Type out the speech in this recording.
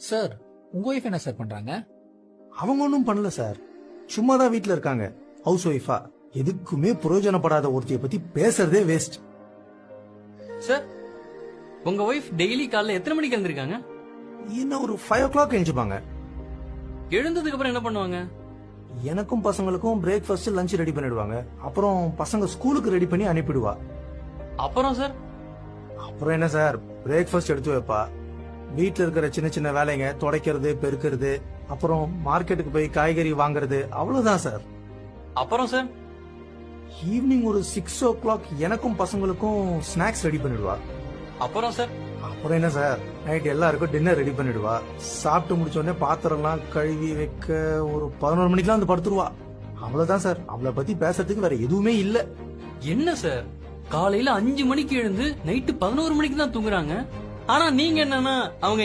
Sir உங்க wife என்ன sir பண்றாங்க? அவங்க ஒன்றும் பண்ணல சார், சும்மா தான் வீட்டில் இருக்காங்க. ஹவுஸ் ஒய்ஃபா. எதுக்குமே பிரயோஜனப்படாத ஒருத்திய பத்தி பேசுறதே வேஸ்ட். சார் உங்க ஒய்ஃப் டெய்லி காலைல எத்தனை மணிக்கு எழுந்திருக்காங்க? இன்னும் ஒரு 5 o'clock எழுந்துப்பாங்க. எழுந்ததுக்கு அப்புறம் என்ன பண்ணுவாங்க? எனக்கும் பசங்களுக்கும் பிரேக்ஃபாஸ்ட் லஞ்ச் ரெடி பண்ணிடுவாங்க. அப்புறம் பசங்க ஸ்கூலுக்கு ரெடி பண்ணி அனுப்பிடுவா. அப்புறம் சார் அப்புறம் என்ன சார், பிரேக்ஃபாஸ்ட் எடுத்து வைப்பா. வீட்டில் இருக்கிற சின்ன சின்ன வேலைங்க, துடைக்கிறது, பெருக்கிறது, அப்புறம் மார்க்கெட்டுக்கு போய் காய்கறி வாங்குறது, அவ்வளவுதான் சார். அப்புறம் சார் ஈவினிங் ஒரு 6 o'clock எனக்கும் பசங்களுக்கும் ஸ்நாக்ஸ் ரெடி பண்ணிடுவா. அப்புறம் சார் அப்புறம் என்ன சார், நைட் எல்லாருக்கும் டின்னர் ரெடி பண்ணிடுவா. சாப்பிட்டு முடிச்ச உடனே பாத்திரம்லாம் கழுவி வைக்க ஒரு 11 மணிக்கெல்லாம் வந்து படுத்துருவா. அவ்வளவுதான் சார், அவளை பத்தி பேசுறதுக்கு வேற எதுவுமே இல்ல. என்ன சார் காலையில 5 மணிக்கு எழுந்து நைட்டு 11 மணிக்கு தான் தூங்குறாங்க. ஆனா நீங்க என்னன்னா அவங்க